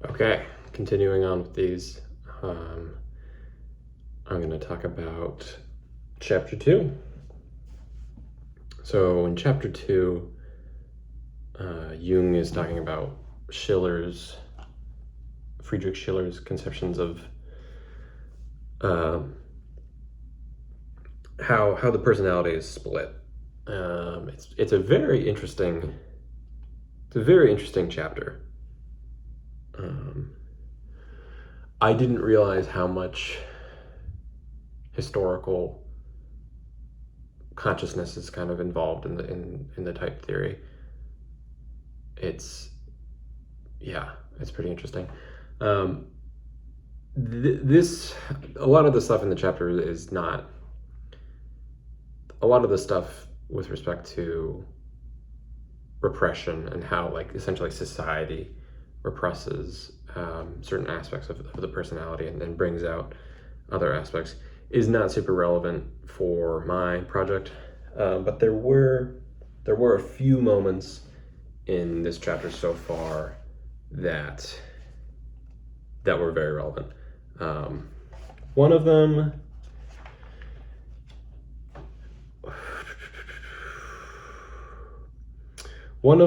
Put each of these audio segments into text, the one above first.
Okay, continuing on with these, I'm going to talk about chapter 2. So in chapter 2, Jung is talking about Friedrich Schiller's conceptions of how the personality is split. It's a very interesting chapter. I didn't realize how much historical consciousness is kind of involved in the type theory. It's pretty interesting. A lot of the stuff in the chapter is not. A lot of the stuff with respect to repression and how, like, essentially society represses certain aspects of the personality and brings out other aspects is not super relevant for my project, but there were a few moments in this chapter so far that were very relevant. One of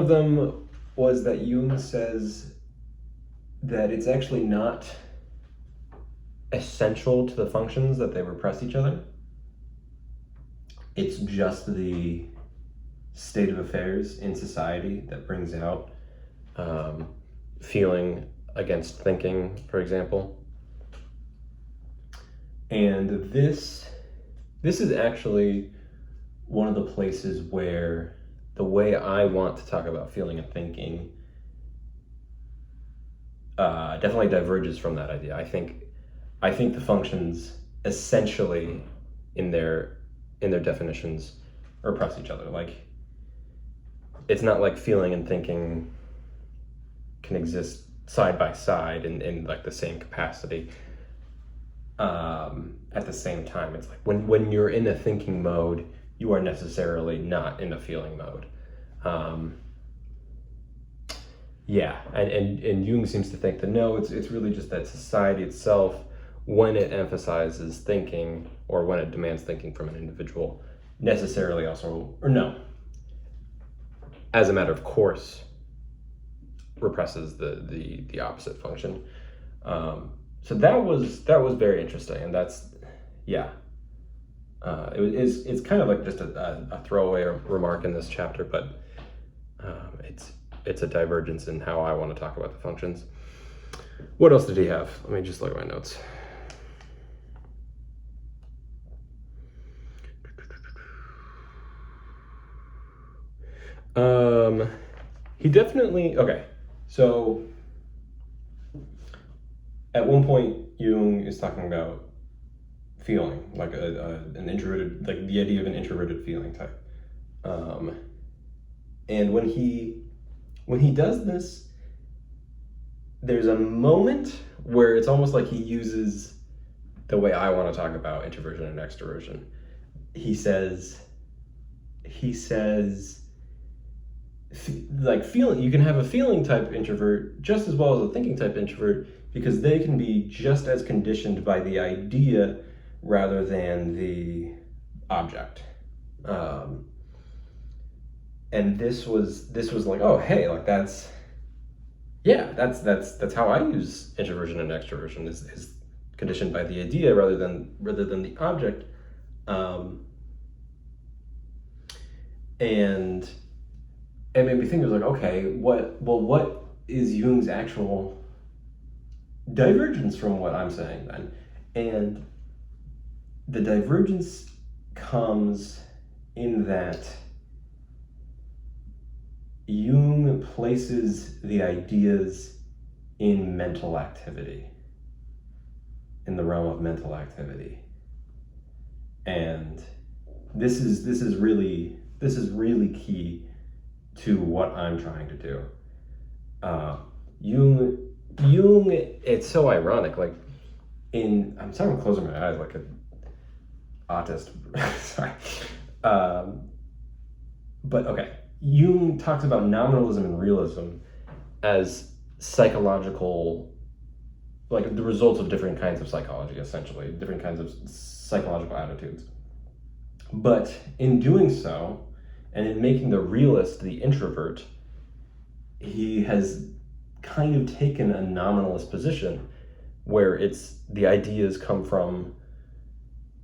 them was that Jung says that it's actually not essential to the functions that they repress each other. It's just the state of affairs in society that brings out feeling against thinking, for example. And this is actually one of the places where the way I want to talk about feeling and thinking definitely diverges from that idea. I think the functions essentially in their definitions repress each other. Like, it's not like feeling and thinking can exist side by side in like the same capacity at the same time. It's like when you're in a thinking mode, you are necessarily not in a feeling mode. And Jung seems to think that no, it's really just that society itself, when it emphasizes thinking or when it demands thinking from an individual, necessarily also, or no, as a matter of course, represses the opposite function. So that was very interesting, and it's kind of like just a throwaway remark in this chapter, but it's a divergence in how I want to talk about the functions. What else did he have? Let me just look at my notes. He definitely, okay, so at one point Jung is talking about feeling, like an introverted, like the idea of an introverted feeling type. And when he does this, there's a moment where it's almost like he uses the way I want to talk about introversion and extroversion. He says, like, feeling, you can have a feeling type introvert just as well as a thinking type introvert, because they can be just as conditioned by the idea rather than the object. And this was like, oh, hey, like that's how I use introversion and extroversion, is conditioned by the idea rather than the object. And it made me think, it was like, okay, what is Jung's actual divergence from what I'm saying then? And the divergence comes in that Jung places the ideas in mental activity, in the realm of mental activity. And this is really key to what I'm trying to do. Jung, it's so ironic, like I'm sorry, I'm closing my eyes like an autist. Sorry. But okay, Jung talks about nominalism and realism as psychological, like the results of different kinds of psychology, essentially, different kinds of psychological attitudes. But in doing so, and in making the realist the introvert, he has kind of taken a nominalist position where it's the ideas come from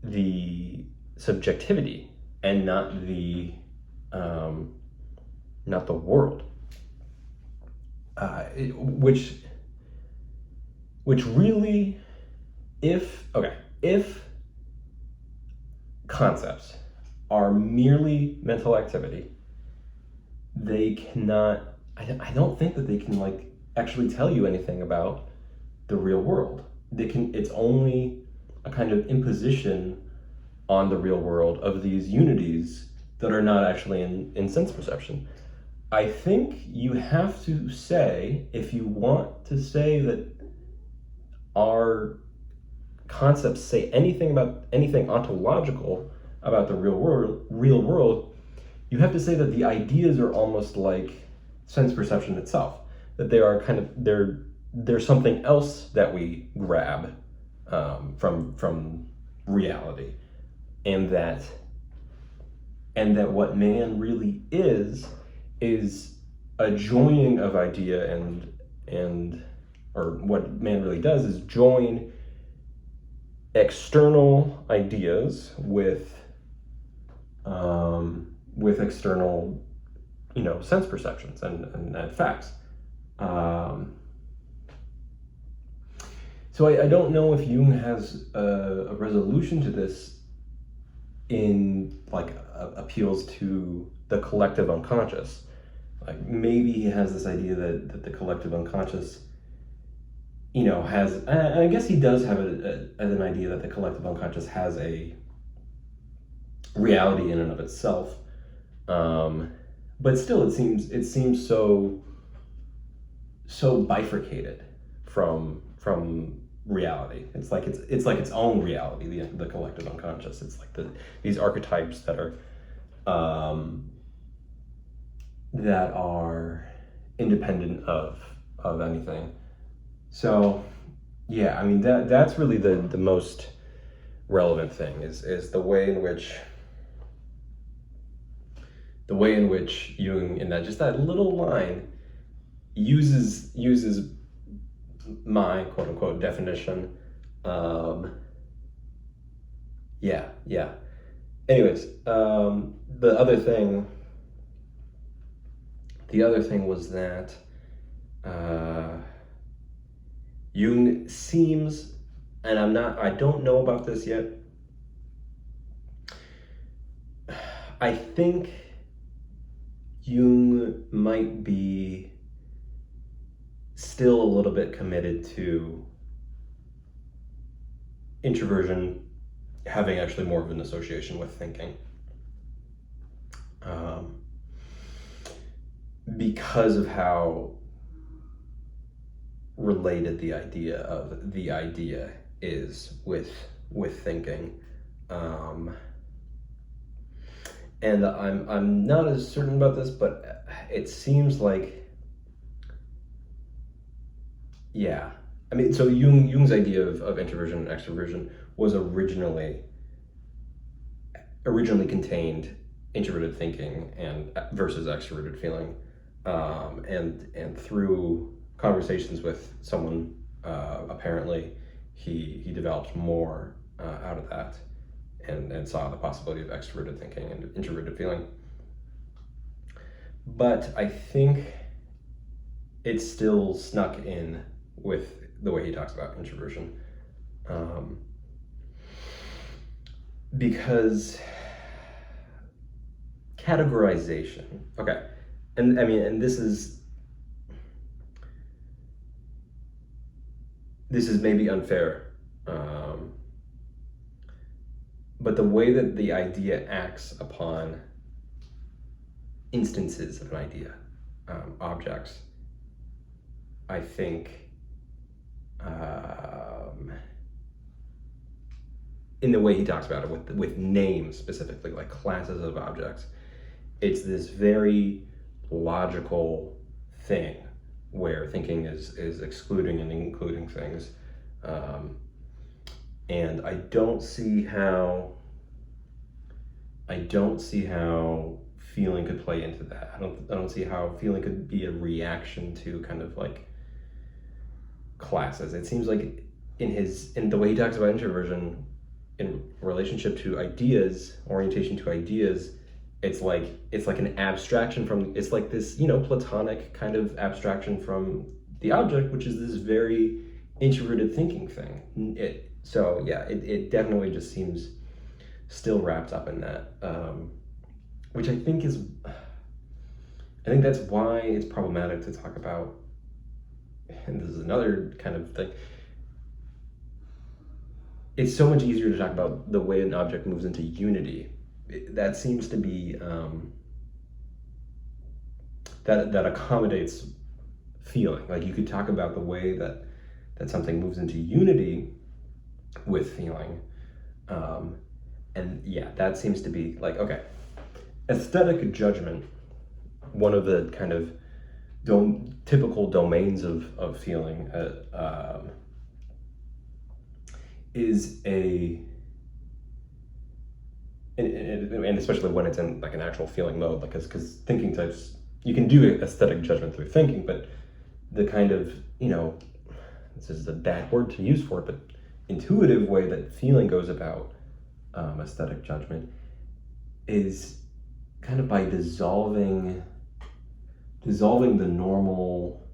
the subjectivity and not the world, which really, if concepts are merely mental activity, they cannot, I don't think that they can like actually tell you anything about the real world. It's only a kind of imposition on the real world of these unities that are not actually in sense perception. I think you have to say, if you want to say that our concepts say anything about anything ontological about the real world, you have to say that the ideas are almost like sense perception itself, that they are kind of, they're something else that we grab from reality, and that what man really is a joining of idea or what man really does is join external ideas with external, sense perceptions and facts. So I don't know if Jung has a resolution to this in like appeals to the collective unconscious. Like maybe he has this idea that the collective unconscious, has, and I guess he does have an idea that the collective unconscious has a reality in and of itself. But still, it seems so bifurcated from reality. It's like its own reality, the collective unconscious. It's like these archetypes that are independent of anything. So yeah, I mean that's really the most relevant thing is the way in which Jung, in that little line, uses my quote unquote definition. Yeah. Anyways, the other thing was that Jung seems, and I don't know about this yet, I think Jung might be still a little bit committed to introversion having actually more of an association with thinking, because of how related the idea is with thinking. And I'm not as certain about this, but it seems like, yeah. I mean, so Jung's idea of introversion and extroversion was originally contained introverted thinking and versus extroverted feeling, and through conversations with someone, apparently he developed more out of that, and saw the possibility of extroverted thinking and introverted feeling. But I think it's still snuck in with the way he talks about introversion, because categorization. Okay, and I mean, and this is maybe unfair, but the way that the idea acts upon instances of an idea, objects, I think, in the way he talks about it with names specifically, like classes of objects, it's this very logical thing where thinking is excluding and including things. And I don't see how feeling could play into that. I don't see how feeling could be a reaction to kind of like classes. It seems like in the way he talks about introversion in relationship to ideas, orientation to ideas, it's like an abstraction from, it's like this, platonic kind of abstraction from the object, which is this very introverted thinking thing. It definitely just seems still wrapped up in that, which I think that's why it's problematic to talk about. And this is another kind of thing. It's so much easier to talk about the way an object moves into unity. That seems to be that accommodates feeling. Like you could talk about the way that something moves into unity with feeling, and that seems to be like, okay, aesthetic judgment. One of the kind of typical domains of feeling is and especially when it's in like an actual feeling mode, like because thinking types, you can do aesthetic judgment through thinking, but the kind of, this is a bad word to use for it, but intuitive way that feeling goes about aesthetic judgment is kind of by dissolving the normal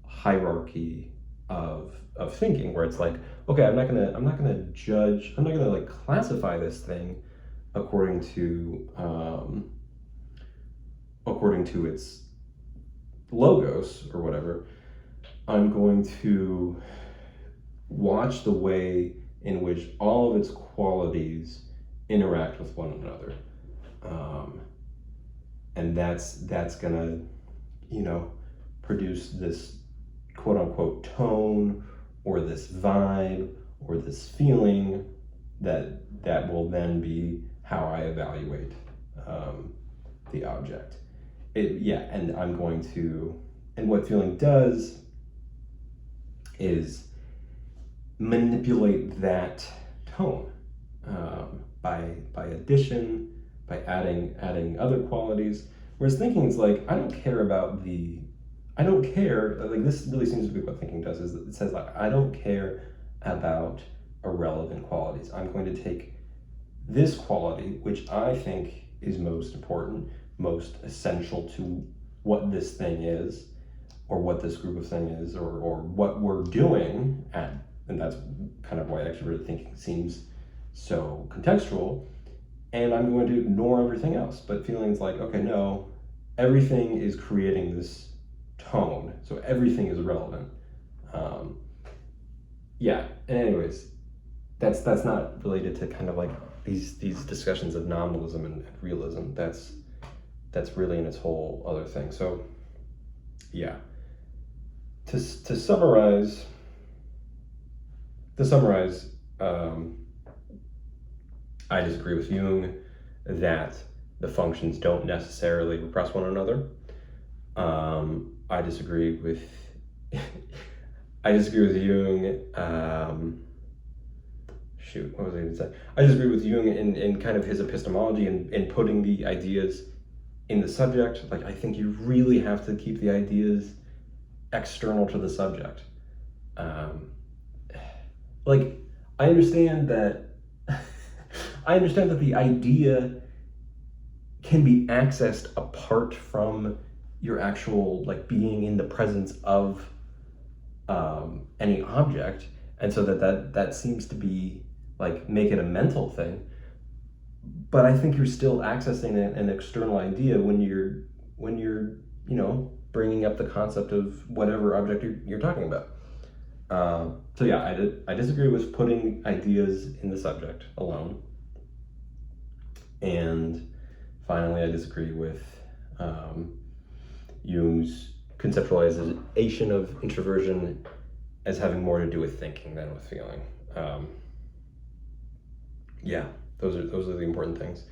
hierarchy of thinking, where it's like, okay, I'm not gonna judge, I'm not gonna like classify this thing according to its logos or whatever. I'm going to watch the way in which all of its qualities interact with one another, and that's gonna produce this quote unquote tone or this vibe or this feeling that will then be how I evaluate the object. And what feeling does is manipulate that tone by addition, by adding other qualities. Whereas thinking is like, I don't care, like this really seems to be what thinking does, is it says like, I don't care about irrelevant qualities. I'm going to take this quality, which I think is most important, most essential to what this thing is, or what this group of thing is, or what we're doing and that's kind of why extroverted thinking seems so contextual, and I'm going to ignore everything else. But feelings like, okay, no, everything is creating this tone, so everything is relevant. And anyways, that's not related to kind of like these discussions of nominalism and realism. That's really in its whole other thing. So to summarize, I disagree with Jung that the functions don't necessarily repress one another. I disagree with Jung. What was I going to say? I disagree with Jung in kind of his epistemology and putting the ideas in the subject. Like, I think you really have to keep the ideas external to the subject. I understand that the idea can be accessed apart from your actual like being in the presence of any object, and so that seems to be like make it a mental thing. But I think you're still accessing an external idea when you're bringing up the concept of whatever object you're talking about. I disagree with putting ideas in the subject alone. And finally, I disagree with Jung's conceptualization of introversion as having more to do with thinking than with feeling. Those are the important things.